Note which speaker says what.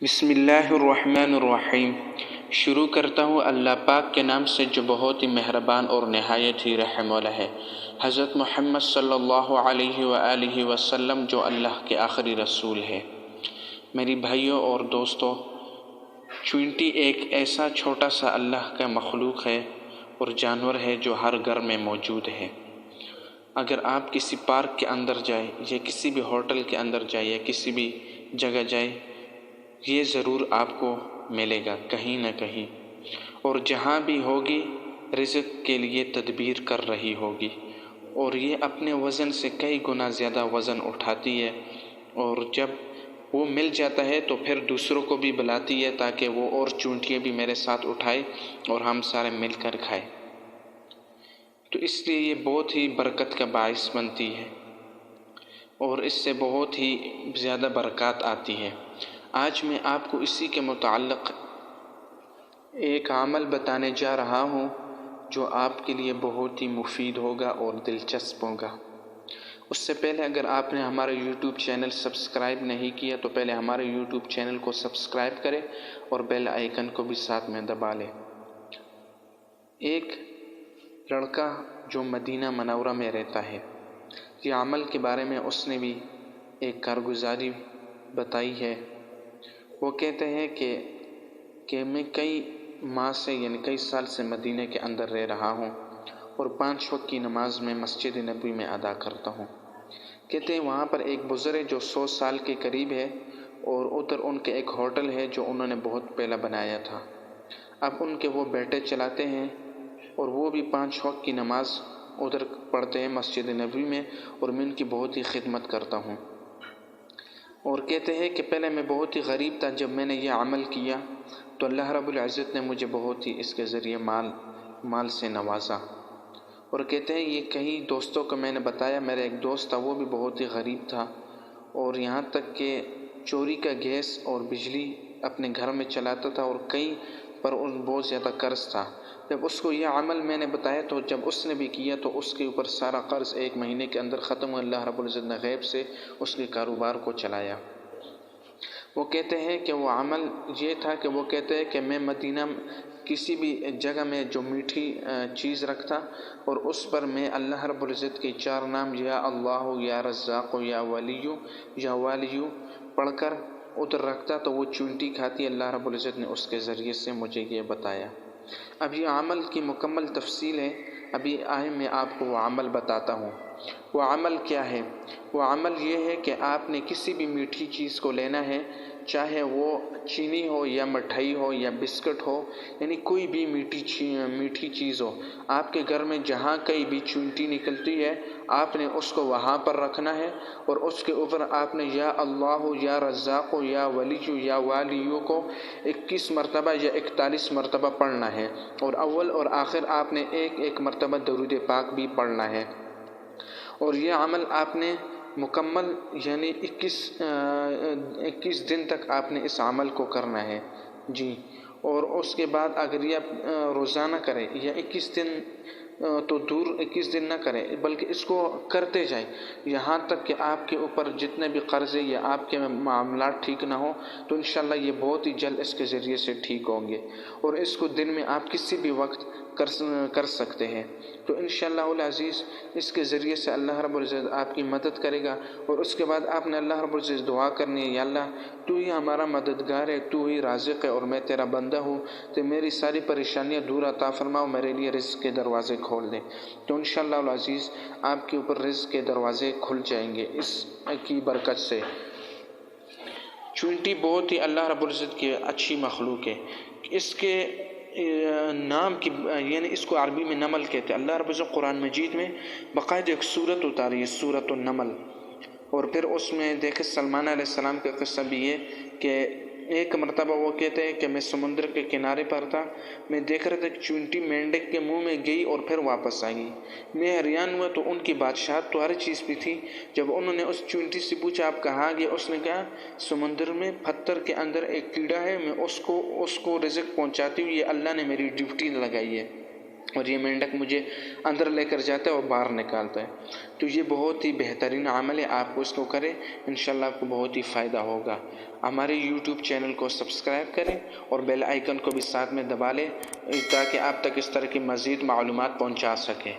Speaker 1: بسم اللہ الرحمن الرحیم۔ شروع کرتا ہوں اللہ پاک کے نام سے جو بہت ہی مہربان اور نہایت ہی رحم والا ہے۔ حضرت محمد صلی اللہ علیہ وآلہ وسلم جو اللہ کے آخری رسول ہے۔ میری بھائیوں اور دوستوں، چونٹی ایک ایسا چھوٹا سا اللہ کا مخلوق ہے اور جانور ہے جو ہر گھر میں موجود ہے۔ اگر آپ کسی پارک کے اندر جائیں یا کسی بھی ہوٹل کے اندر جائیں یا کسی بھی جگہ جائیں، یہ ضرور آپ کو ملے گا کہیں نہ کہیں، اور جہاں بھی ہوگی رزق کے لیے تدبیر کر رہی ہوگی، اور یہ اپنے وزن سے کئی گنا زیادہ وزن اٹھاتی ہے، اور جب وہ مل جاتا ہے تو پھر دوسروں کو بھی بلاتی ہے تاکہ وہ اور چونٹیاں بھی میرے ساتھ اٹھائے اور ہم سارے مل کر کھائے۔ تو اس لیے یہ بہت ہی برکت کا باعث بنتی ہے اور اس سے بہت ہی زیادہ برکات آتی ہے۔ آج میں آپ کو اسی کے متعلق ایک عمل بتانے جا رہا ہوں جو آپ کے لیے بہت ہی مفید ہوگا اور دلچسپ ہوگا۔ اس سے پہلے اگر آپ نے ہمارا یوٹیوب چینل سبسکرائب نہیں کیا تو پہلے ہمارے یوٹیوب چینل کو سبسکرائب کریں اور بیل آئیکن کو بھی ساتھ میں دبا لیں۔ ایک لڑکا جو مدینہ منورہ میں رہتا ہے، یہ عمل کے بارے میں اس نے بھی ایک کارگزاری بتائی ہے۔ وہ کہتے ہیں کہ میں کئی ماہ سے یعنی کئی سال سے مدینہ کے اندر رہ رہا ہوں اور 5 وقت کی نماز میں مسجد نبوی میں ادا کرتا ہوں۔ کہتے ہیں وہاں پر ایک بزرگ جو 100 سال کے قریب ہے، اور ادھر ان کے ایک ہوٹل ہے جو انہوں نے بہت پہلا بنایا تھا۔ اب ان کے وہ بیٹے چلاتے ہیں اور وہ بھی 5 وقت کی نماز ادھر پڑھتے ہیں مسجد نبوی میں، اور میں ان کی بہت ہی خدمت کرتا ہوں۔ اور کہتے ہیں کہ پہلے میں بہت ہی غریب تھا، جب میں نے یہ عمل کیا تو اللہ رب العزت نے مجھے بہت ہی اس کے ذریعے مال سے نوازا۔ اور کہتے ہیں یہ کئی دوستوں کو میں نے بتایا، میرا ایک دوست تھا وہ بھی بہت ہی غریب تھا، اور یہاں تک کہ چوری کا گیس اور بجلی اپنے گھر میں چلاتا تھا، اور کئی پر ان بہت زیادہ قرض تھا۔ جب اس کو یہ عمل میں نے بتایا تو جب اس نے بھی کیا تو اس کے اوپر سارا قرض 1 مہینے کے اندر ختم ہوا۔ اللہ رب العزت نے غیب سے اس کے کاروبار کو چلایا۔ وہ کہتے ہیں کہ وہ عمل یہ تھا کہ وہ کہتے ہیں کہ میں مدینہ کسی بھی جگہ میں جو میٹھی چیز رکھتا اور اس پر میں اللہ رب العزت کے 4 نام یا اللہ یا رزاق یا والی پڑھ کر ادھر رکھتا تو وہ چونٹی کھاتی۔ اللہ رب العزت نے اس کے ذریعے سے مجھے یہ بتایا۔ اب یہ عمل کی مکمل تفصیل ہے، ابھی میں آپ کو وہ عمل بتاتا ہوں۔ وہ عمل کیا ہے؟ وہ عمل یہ ہے کہ آپ نے کسی بھی میٹھی چیز کو لینا ہے، چاہے وہ چینی ہو یا مٹھائی ہو یا بسکٹ ہو، یعنی کوئی بھی میٹھی چیز ہو، آپ کے گھر میں جہاں کہیں بھی چونٹی نکلتی ہے آپ نے اس کو وہاں پر رکھنا ہے، اور اس کے اوپر آپ نے یا اللہ یا رزاق یا ولی یا والیو کو 21 مرتبہ یا 41 مرتبہ پڑھنا ہے، اور اول اور آخر آپ نے ایک مرتبہ درود پاک بھی پڑھنا ہے۔ اور یہ عمل آپ نے مکمل یعنی 21 دن تک آپ نے اس عمل کو کرنا ہے جی۔ اور اس کے بعد اگر یہ روزانہ کرے یا 21 دن تو دور 21 دن نہ کریں بلکہ اس کو کرتے جائیں یہاں تک کہ آپ کے اوپر جتنے بھی قرضے یا آپ کے معاملات ٹھیک نہ ہوں تو انشاءاللہ یہ بہت ہی جلد اس کے ذریعے سے ٹھیک ہوں گے، اور اس کو دن میں آپ کسی بھی وقت کر سکتے ہیں۔ تو انشاءاللہ العزیز اس کے ذریعے سے اللہ رب العزت آپ کی مدد کرے گا، اور اس کے بعد آپ نے اللہ رب العزت دعا کرنی ہے، یا اللہ تو ہی ہمارا مددگار ہے، تو ہی رازق ہے اور میں تیرا بندہ ہوں، تو میری ساری پریشانیاں دور عطا فرماؤ، میرے لیے رزق کے دروازے کھول دیں۔ تو انشاءاللہ العزیز آپ کے اوپر رزق کے دروازے کھل جائیں گے اس کی برکت سے۔ چونٹی بہت ہی اللہ رب العزت کی اچھی مخلوق ہے۔ اس کے نام کی یعنی اس کو عربی میں نمل کہتے ہیں۔ اللہ رب العزت قرآن مجید میں باقاعدہ ایک سورت اتاری ہے، سورت النمل، اور پھر اس میں دیکھیں سلمان علیہ السلام کا قصہ بھی ہے کہ ایک مرتبہ وہ کہتے ہیں کہ میں سمندر کے کنارے پر تھا، میں دیکھ رہا تھا کہ چونٹی مینڈک کے منہ میں گئی اور پھر واپس آئی۔ میں حیران ہوا تو ان کی بادشاہت تو ہر چیز پہ تھی۔ جب انہوں نے اس چونٹی سے پوچھا آپ کہاں گئے، اس نے کہا سمندر میں پتھر کے اندر ایک کیڑا ہے، میں اس کو رزق پہنچاتی ہوں، یہ اللہ نے میری ڈیوٹی لگائی ہے۔ اور یہ مینڈک مجھے اندر لے کر جاتا ہے اور باہر نکالتا ہے۔ تو یہ بہت ہی بہترین عمل ہے، آپ اس کو کریں، انشاءاللہ آپ کو بہت ہی فائدہ ہوگا۔ ہمارے یوٹیوب چینل کو سبسکرائب کریں اور بیل آئیکن کو بھی ساتھ میں دبا لیں تاکہ آپ تک اس طرح کی مزید معلومات پہنچا سکیں۔